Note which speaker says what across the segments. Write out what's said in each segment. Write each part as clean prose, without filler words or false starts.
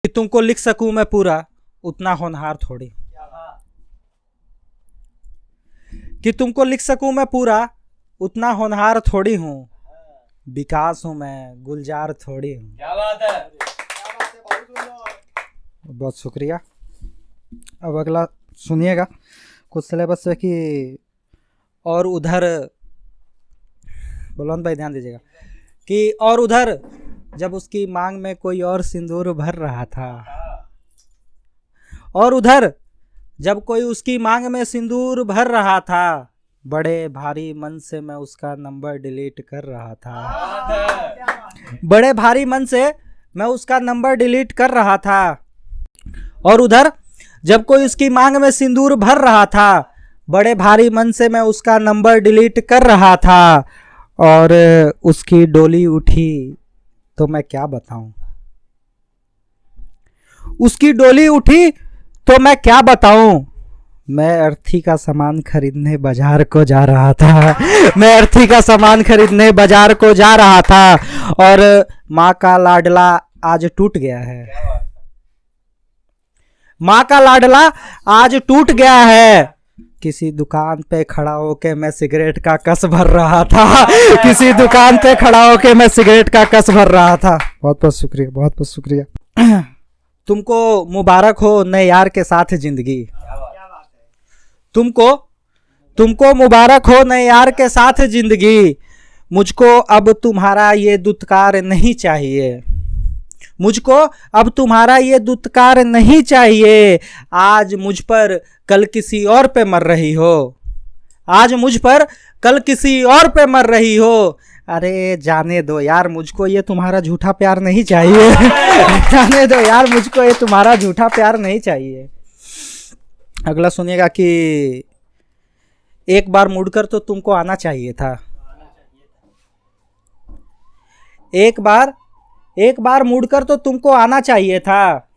Speaker 1: कि तुमको लिख सकूं मैं पूरा उतना होनहार थोड़ी, कि तुमको लिख सकूं मैं पूरा उतना होनहार थोड़ी हूँ, विकास हूं मैं गुलजार थोड़ी हूँ।
Speaker 2: क्या बात है,
Speaker 1: बहुत शुक्रिया। अब अगला सुनिएगा कुछ सिलेबस से कि और उधर, बलवंत भाई ध्यान दीजिएगा, कि और उधर जब उसकी मांग में कोई और सिंदूर भर रहा था, और उधर जब कोई उसकी मांग में सिंदूर भर रहा था, बड़े भारी मन से मैं उसका नंबर डिलीट कर रहा था, बड़े भारी मन से मैं उसका नंबर डिलीट कर रहा था। और उधर जब कोई उसकी मांग में सिंदूर भर रहा था, बड़े भारी मन से मैं उसका नंबर डिलीट कर रहा था, और उसकी डोली उठी तो मैं क्या बताऊं, उसकी डोली उठी तो मैं क्या बताऊं। मैं अर्थी का सामान खरीदने बाजार को जा रहा था, मैं अर्थी का सामान खरीदने बाजार को जा रहा था, और माँ का लाडला आज टूट गया है, माँ का लाडला आज टूट गया है। किसी दुकान पे खड़ा होके मैं सिगरेट का कस भर रहा था, किसी दुकान पे खड़ा होके मैं सिगरेट का कस भर रहा था। बहुत बहुत शुक्रिया, बहुत बहुत शुक्रिया। तुमको मुबारक हो नए यार के साथ जिंदगी, तुमको मुबारक हो नए यार के साथ जिंदगी। मुझको अब तुम्हारा ये दुत्कार नहीं चाहिए, मुझको अब तुम्हारा ये दुत्कार नहीं चाहिए। आज मुझ पर कल किसी और पे मर रही हो, आज मुझ पर कल किसी और पे मर रही हो। अरे जाने दो यार, मुझको ये तुम्हारा झूठा प्यार नहीं चाहिए। जाने दो यार, मुझको ये तुम्हारा झूठा प्यार नहीं चाहिए। अगला सुनिएगा कि एक बार मुड़कर तो तुमको आना चाहिए था, एक बार मुड़कर तो तुमको आना चाहिए था।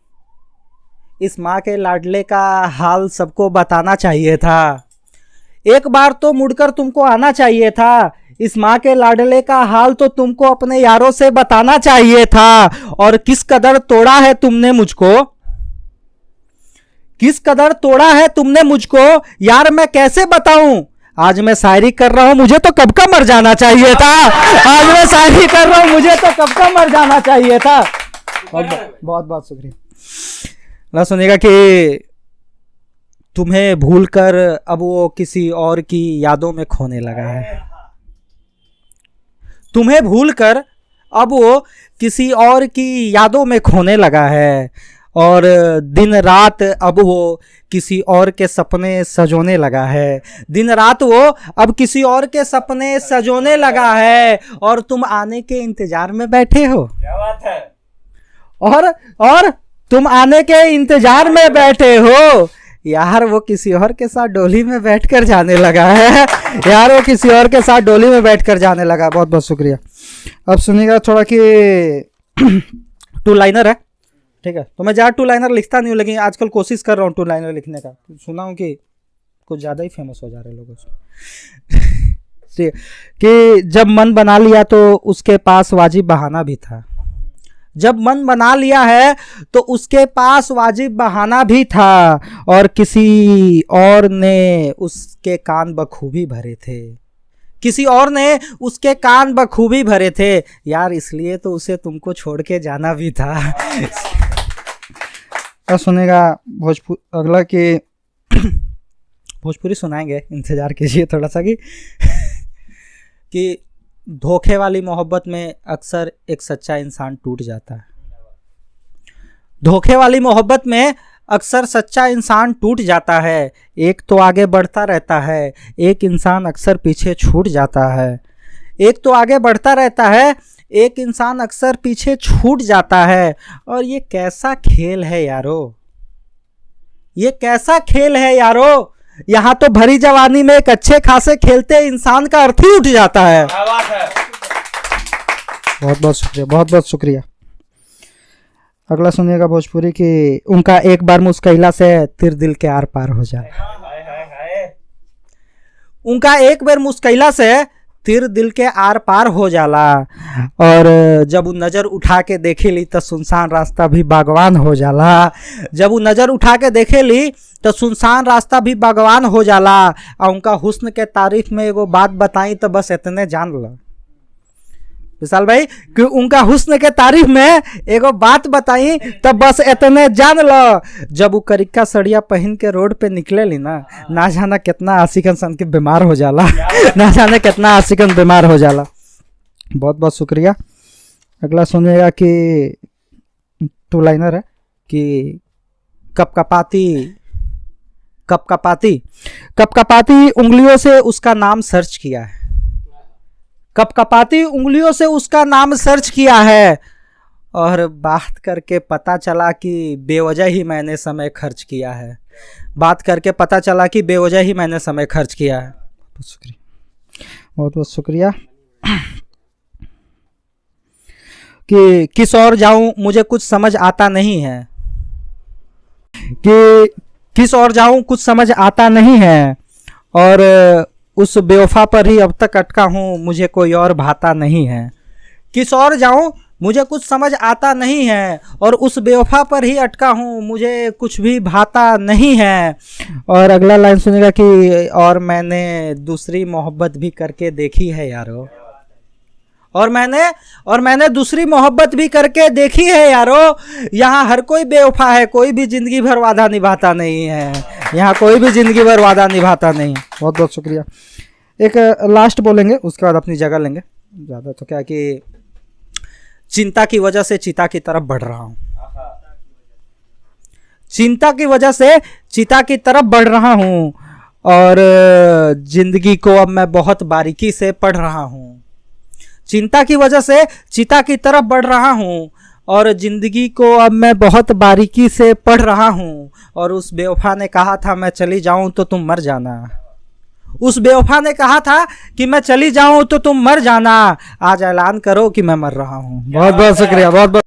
Speaker 1: इस माँ के लाडले का हाल सबको बताना चाहिए था, एक बार तो मुड़कर तुमको आना चाहिए था। इस माँ के लाडले का हाल तो तुमको अपने यारों से बताना चाहिए था। और किस कदर तोड़ा है तुमने मुझको, किस कदर तोड़ा है तुमने मुझको, यार मैं कैसे बताऊं। आज मैं शायरी कर रहा हूं, मुझे तो कब का मर जाना चाहिए था। आज मैं शायरी कर रहा हूं, मुझे तो कब का मर जाना चाहिए था। बहुत बहुत शुक्रिया। ना सुनिएगा कि तुम्हें भूलकर अब वो किसी और की यादों में खोने लगा है, तुम्हें भूलकर अब वो किसी और की यादों में खोने लगा है। और दिन रात अब वो किसी और के सपने सजोने लगा है, दिन रात वो अब किसी और के सपने सजोने लगा है। और तुम आने के इंतजार में बैठे हो,
Speaker 2: क्या बात है,
Speaker 1: और तुम आने के इंतजार में बैठे हो। यार वो किसी और के साथ डोली में बैठकर जाने लगा है, यार वो किसी और के साथ डोली में बैठकर जाने लगा। बहुत बहुत शुक्रिया। अब सुनिएगा थोड़ा कि टू लाइनर है, ठीक है। तो मैं ज़्यादा टू लाइनर लिखता नहीं हूँ, लेकिन आजकल कोशिश कर रहा हूँ टू लाइनर लिखने का। सुना हूँ कि कुछ ज़्यादा ही फेमस हो जा रहे हैं लोगों से। कि जब मन बना लिया तो उसके पास वाजिब बहाना भी था, जब मन बना लिया है तो उसके पास वाजिब बहाना भी था। और किसी और ने उसके कान बखूबी भरे थे, किसी और ने उसके कान बखूबी भरे थे। यार इसलिए तो उसे तुमको छोड़ के जाना भी था। अब सुनेगा भोजपुरी अगला कि भोजपुरी सुनाएंगे, इंतजार कीजिए थोड़ा सा। कि धोखे वाली मोहब्बत में अक्सर एक सच्चा इंसान टूट जाता है, धोखे वाली मोहब्बत में अक्सर सच्चा इंसान टूट जाता है। एक तो आगे बढ़ता रहता है, एक इंसान अक्सर पीछे छूट जाता है। एक तो आगे बढ़ता रहता है, एक इंसान अक्सर पीछे छूट जाता है। और ये कैसा खेल है यारो, ये कैसा खेल है यारो। यहाँ तो भरी जवानी में एक अच्छे खासे खेलते इंसान का अर्थ ही उठ जाता है।
Speaker 2: क्या बात है,
Speaker 1: बहुत बहुत शुक्रिया, बहुत बहुत शुक्रिया। अगला सुनिएगा भोजपुरी कि उनका एक बार मुस्कैला से तिर दिल के आर पार हो जाए, उनका एक बार मुस्कैला से तीर दिल के आर पार हो जाला। और जब वो नज़र उठा के देखेली तो सुनसान रास्ता भी बागवान हो जाला। जब वो नज़र उठा के देखेली तो सुनसान रास्ता भी बागवान हो जाला। और उनका हुस्न के तारीफ में एगो बात बताई तो बस इतने जान लो विशाल भाई कि उनका हुस्न के तारीफ में एगो बात बताई तो बस इतने जान लो। जब वो करिक्का सड़िया पहन के रोड पे निकलेली ना जाना कितना आशिकन सन के बीमार हो जाला ना जाने कितना आशिकन बीमार हो जाला। बहुत बहुत शुक्रिया। अगला सुनिएगा कि टू लाइनर है कि कपकपाती उंगलियों से उसका नाम सर्च किया है। कपकपाती उंगलियों से उसका नाम सर्च किया है और बात करके पता चला कि बेवजह ही मैंने समय खर्च किया है। बात करके पता चला कि बेवजह ही मैंने समय खर्च किया है। बहुत शुक्रिया, बहुत बहुत शुक्रिया। कि किस और जाऊं मुझे कुछ समझ आता नहीं है, कि किस और जाऊं कुछ समझ आता नहीं है और उस बेवफा पर ही अब तक अटका हूँ, मुझे कोई और भाता नहीं है। किस और जाऊँ मुझे कुछ समझ आता नहीं है और उस बेवफा पर ही अटका हूँ, मुझे कुछ भी भाता नहीं है। और अगला लाइन सुनेगा कि और मैंने दूसरी मोहब्बत भी करके देखी है यारो। और मैंने दूसरी मोहब्बत भी करके देखी है यारो। यहाँ हर कोई बेवफा है, कोई भी जिंदगी भर वादा निभाता नहीं है। यहाँ कोई भी जिंदगी भर वादा निभाता नहीं। बहुत बहुत शुक्रिया। एक लास्ट बोलेंगे उसके बाद अपनी जगह लेंगे। ज़्यादा तो क्या कि चिंता की वजह से चिता की तरफ बढ़ रहा हूँ। चिंता की वजह से चिता की तरफ बढ़ रहा हूँ और जिंदगी को अब मैं बहुत बारीकी से पढ़ रहा हूँ। चिंता की वजह से चिता की तरफ बढ़ रहा हूँ और ज़िंदगी को अब मैं बहुत बारीकी से पढ़ रहा हूँ। और उस बेवफा ने कहा था मैं चली जाऊँ तो तुम मर जाना। उस बेवफा ने कहा था कि मैं चली जाऊँ तो तुम मर जाना। आज ऐलान करो कि मैं मर रहा हूँ। बहुत बहुत शुक्रिया। बहुत बहुत